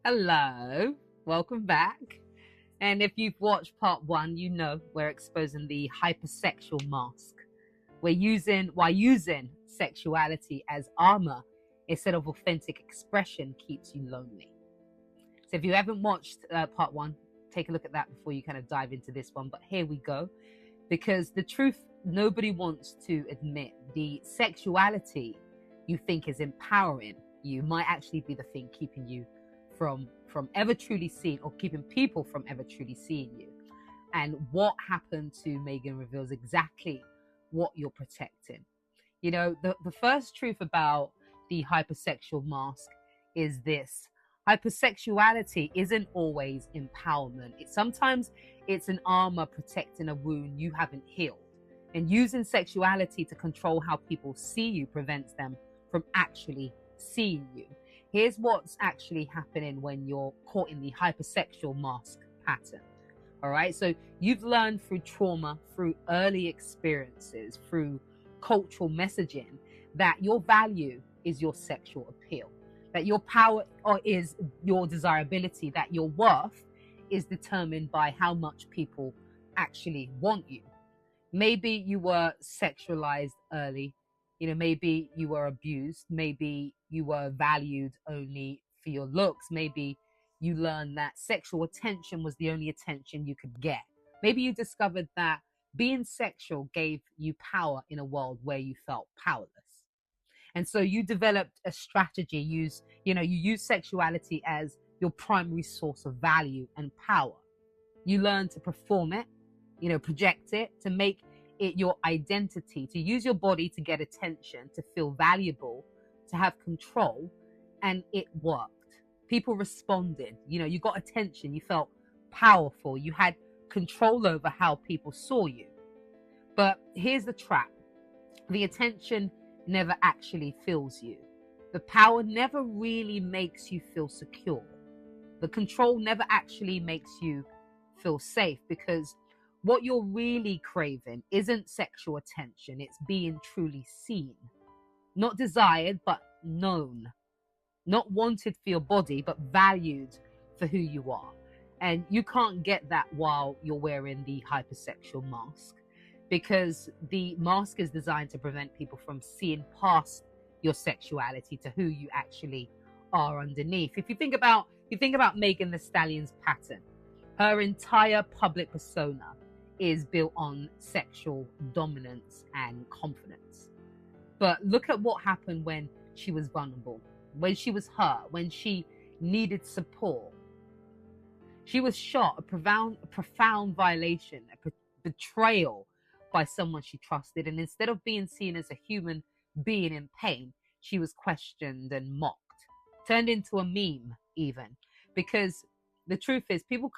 Hello, welcome back. And if you've watched part one, you know we're exposing the hypersexual mask. Why using sexuality as armor instead of authentic expression keeps you lonely. So if you haven't watched part one, take a look at that before you kind of dive into this one. But here we go, because the truth nobody wants to admit, the sexuality you think is empowering you might actually be the thing keeping you from ever truly seeing, or keeping people from ever truly seeing you. And what happened to Megan reveals exactly what you're protecting. You know, the first truth about the hypersexual mask is this: hypersexuality isn't always empowerment. Sometimes it's an armor protecting a wound you haven't healed. And using sexuality to control how people see you prevents them from actually seeing you. Here's what's actually happening when you're caught in the hypersexual mask pattern. All right. So you've learned through trauma, through early experiences, through cultural messaging, that your value is your sexual appeal, that your power is your desirability, that your worth is determined by how much people actually want you. Maybe you were sexualized early. You know, maybe you were abused. Maybe you were valued only for your looks. Maybe you learned that sexual attention was the only attention you could get. Maybe you discovered that being sexual gave you power in a world where you felt powerless. And so you developed a strategy. You use sexuality as your primary source of value and power. You learn to perform it, project it, to make it your identity, to use your body to get attention, to feel valuable, to have control. And it worked. People responded. You got attention. You felt powerful. You had control over how people saw you. But here's the trap: the attention never actually fills you. The power never really makes you feel secure. The control never actually makes you feel safe, because what you're really craving isn't sexual attention. It's being truly seen. Not desired, but known. Not wanted for your body, but valued for who you are. And you can't get that while you're wearing the hypersexual mask, because the mask is designed to prevent people from seeing past your sexuality to who you actually are underneath. If you think about Megan Thee Stallion's pattern, her entire public persona is built on sexual dominance and confidence. But look at what happened when she was vulnerable, when she was hurt, when she needed support. She was shot, a profound violation, a betrayal by someone she trusted. And instead of being seen as a human being in pain, she was questioned and mocked, turned into a meme even, because the truth is people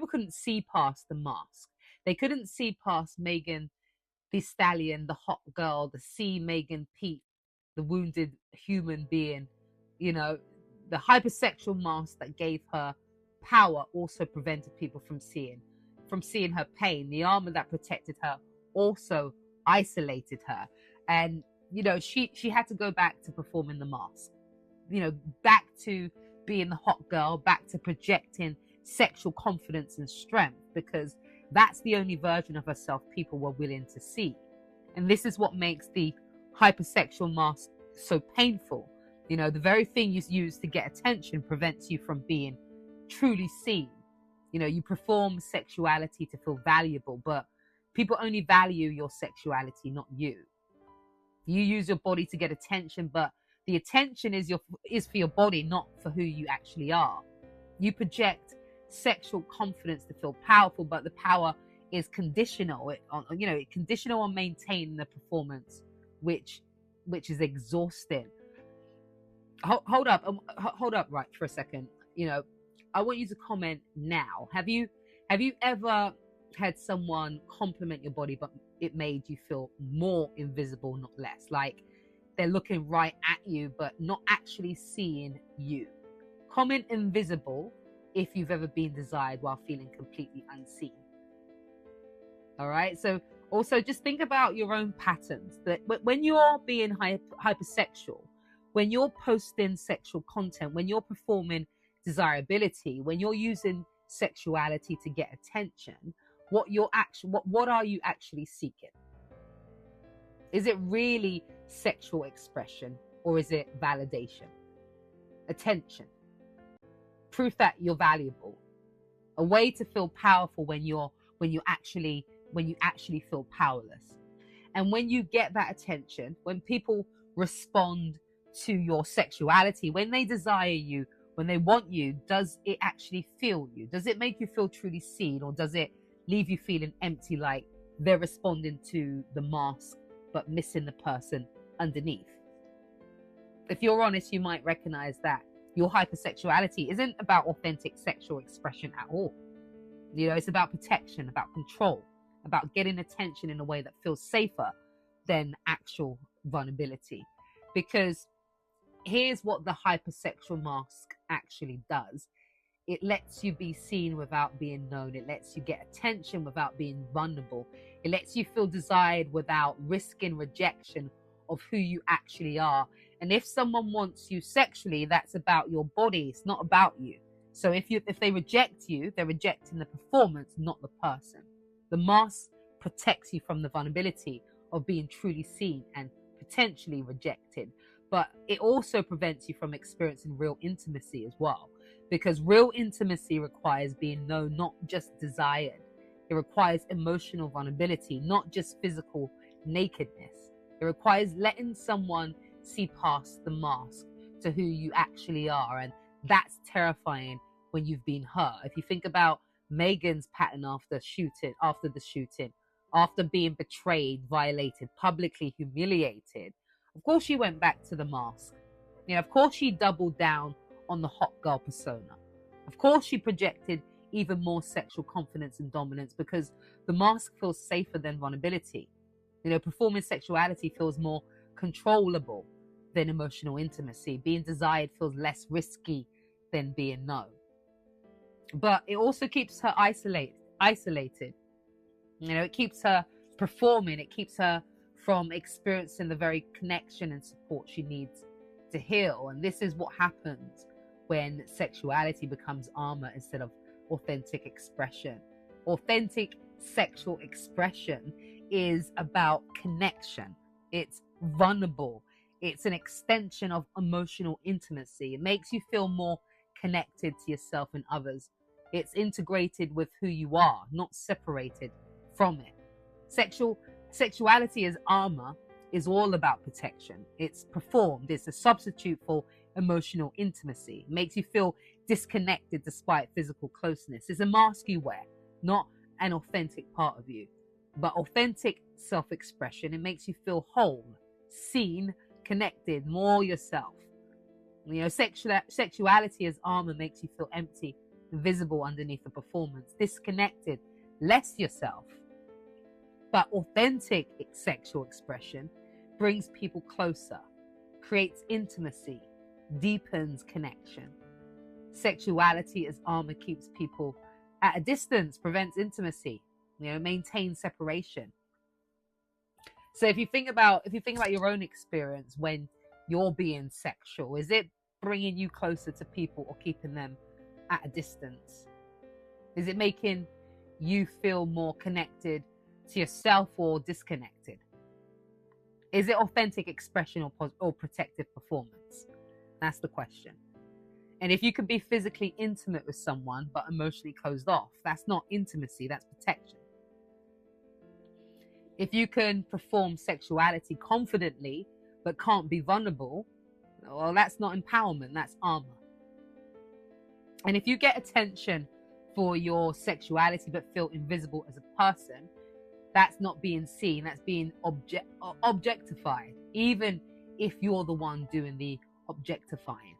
couldn't see past the mask. They couldn't see past Megan Thee Stallion, the hot girl, the C. Megan Pete, the wounded human being. The hypersexual mask that gave her power also prevented people from seeing her pain. The armor that protected her also isolated her. And she had to go back to performing the mask, back to being the hot girl, back to projecting sexual confidence and strength, because that's the only version of herself people were willing to see. And this is what makes the hypersexual mask so painful. The very thing you use to get attention prevents you from being truly seen. You perform sexuality to feel valuable, but people only value your sexuality, not you. You use your body to get attention, but the attention is for your body, not for who you actually are. You project sexual confidence to feel powerful, but the power is conditional. It's conditional on maintaining the performance, which is exhausting. Hold up right for a second. I want you to comment now. Have you ever had someone compliment your body, but it made you feel more invisible, not less? Like they're looking right at you, but not actually seeing you. Comment invisible if you've ever been desired while feeling completely unseen. All right. So also just think about your own patterns. That when you're being hypersexual, when you're posting sexual content, when you're performing desirability, when you're using sexuality to get attention, what are you actually seeking? Is it really sexual expression, or is it validation, attention, proof that you're valuable, a way to feel powerful when you actually feel powerless? And when you get that attention, when people respond to your sexuality, when they desire you, when they want you, does it actually feel you? Does it make you feel truly seen, or does it leave you feeling empty, like they're responding to the mask but missing the person underneath? If you're honest, you might recognize that your hypersexuality isn't about authentic sexual expression at all. It's about protection, about control, about getting attention in a way that feels safer than actual vulnerability. Because here's what the hypersexual mask actually does. It lets you be seen without being known. It lets you get attention without being vulnerable. It lets you feel desired without risking rejection of who you actually are. And if someone wants you sexually, that's about your body. It's not about you. So if they reject you, they're rejecting the performance, not the person. The mask protects you from the vulnerability of being truly seen and potentially rejected. But it also prevents you from experiencing real intimacy as well. Because real intimacy requires being known, not just desired. It requires emotional vulnerability, not just physical nakedness. It requires letting someone see past the mask to who you actually are. And that's terrifying when you've been hurt. If you think about Megan's pattern after the shooting, after being betrayed, violated, publicly humiliated, of course she went back to the mask. Of course she doubled down on the hot girl persona. Of course she projected even more sexual confidence and dominance, because the mask feels safer than vulnerability. Performing sexuality feels more controllable than emotional intimacy. Being desired feels less risky than being known. But it also keeps her isolated. It keeps her performing. It keeps her from experiencing the very connection and support she needs to heal. And this is what happens when sexuality becomes armor instead of authentic expression. Authentic sexual expression is about connection. It's vulnerable. It's an extension of emotional intimacy. It makes you feel more connected to yourself and others. It's integrated with who you are, not separated from it. Sexuality as armor is all about protection. It's performed. It's a substitute for emotional intimacy. It makes you feel disconnected despite physical closeness. It's a mask you wear, not an authentic part of you. But authentic self-expression, it makes you feel whole, seen, connected, more yourself. Sexuality as armor makes you feel empty, invisible underneath the performance, disconnected, less yourself. But authentic sexual expression brings people closer, creates intimacy, deepens connection. Sexuality as armor keeps people at a distance, prevents intimacy, maintains separation. So if you think about your own experience when you're being sexual, is it bringing you closer to people or keeping them at a distance? Is it making you feel more connected to yourself or disconnected? Is it authentic expression or protective performance? That's the question. And if you can be physically intimate with someone but emotionally closed off, that's not intimacy, that's protection. If you can perform sexuality confidently but can't be vulnerable, well, that's not empowerment, that's armor. And if you get attention for your sexuality but feel invisible as a person, that's not being seen, that's being objectified, even if you're the one doing the objectifying.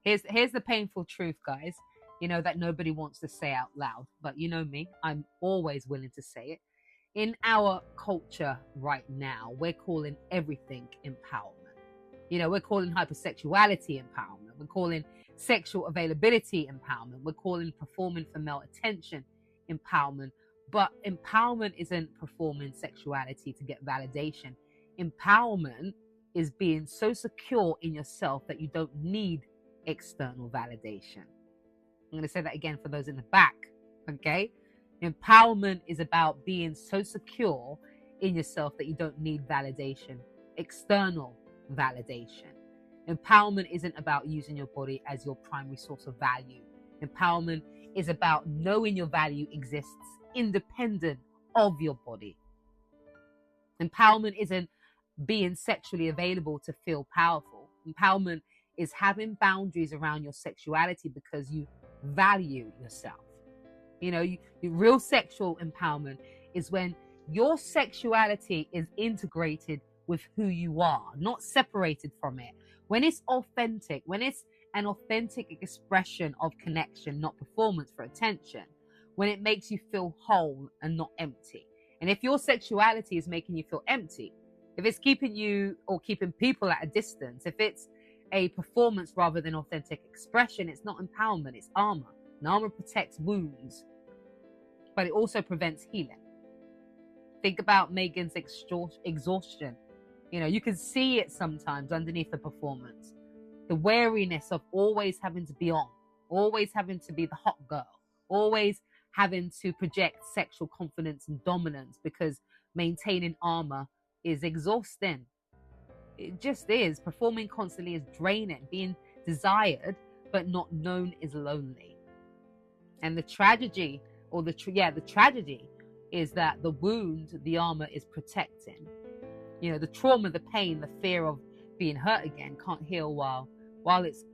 Here's the painful truth, guys, that nobody wants to say out loud, but you know me, I'm always willing to say it. In our culture right now, we're calling everything empowerment. We're calling hypersexuality empowerment. We're calling sexual availability empowerment. We're calling performing for male attention empowerment. But empowerment isn't performing sexuality to get validation. Empowerment is being so secure in yourself that you don't need external validation. I'm going to say that again for those in the back. Okay? Empowerment is about being so secure in yourself that you don't need validation, external validation. Empowerment isn't about using your body as your primary source of value. Empowerment is about knowing your value exists independent of your body. Empowerment isn't being sexually available to feel powerful. Empowerment is having boundaries around your sexuality because you value yourself. You know, real sexual empowerment is when your sexuality is integrated with who you are, not separated from it. When it's authentic, when it's an authentic expression of connection, not performance for attention, when it makes you feel whole and not empty. And if your sexuality is making you feel empty, if it's keeping you or keeping people at a distance, if it's a performance rather than authentic expression, it's not empowerment, it's armor. And armor protects wounds, but it also prevents healing. Think about Megan's exhaustion. You know, you can see it sometimes underneath the performance. The wariness of always having to be on, always having to be the hot girl, always having to project sexual confidence and dominance because maintaining armor is exhausting. It just is. Performing constantly is draining. Being desired but not known is lonely. And the tragedy, or the tragedy is that the wound the armor is protecting, you know, the trauma, the pain, the fear of being hurt again can't heal while it's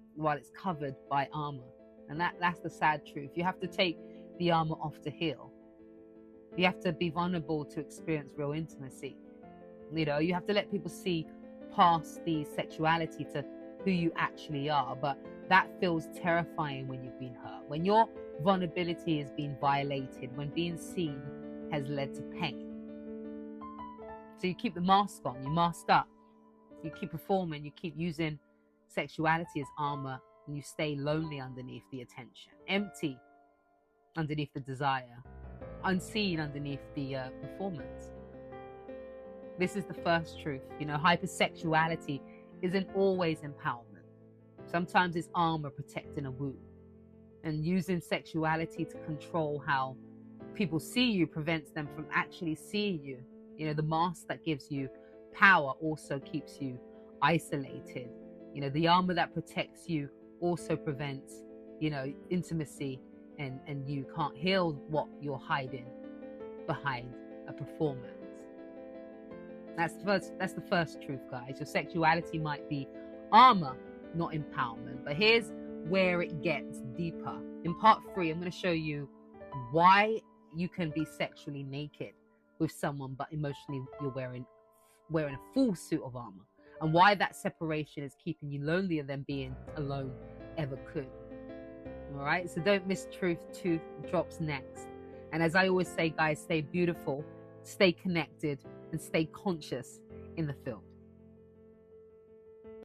covered by armor. And that's the sad truth. You have to take the armor off to heal. You have to be vulnerable to experience real intimacy. You know, you have to let people see past the sexuality to who you actually are. But that feels terrifying when you've been hurt, when your vulnerability is being violated, when being seen has led to pain. So you keep the mask on, you mask up, you keep performing, you keep using sexuality as armor, and you stay lonely underneath the attention, empty underneath the desire, unseen underneath the performance. This is the first truth. You know, hypersexuality isn't always empowerment. Sometimes it's armor protecting a wound. And using sexuality to control how people see you prevents them from actually seeing you. You know, the mask that gives you power also keeps you isolated. You know, the armor that protects you also prevents, you know, intimacy, and you can't heal what you're hiding behind a performance. That's the first truth, guys. Your sexuality might be armor, not empowerment. But here's where it gets deeper. In part 3, I'm going to show you why you can be sexually naked with someone, but emotionally you're wearing a full suit of armor, and why that separation is keeping you lonelier than being alone ever could. All right, so don't miss truth 2 drops next. And as I always say, guys, stay beautiful, stay connected, and stay conscious in the field.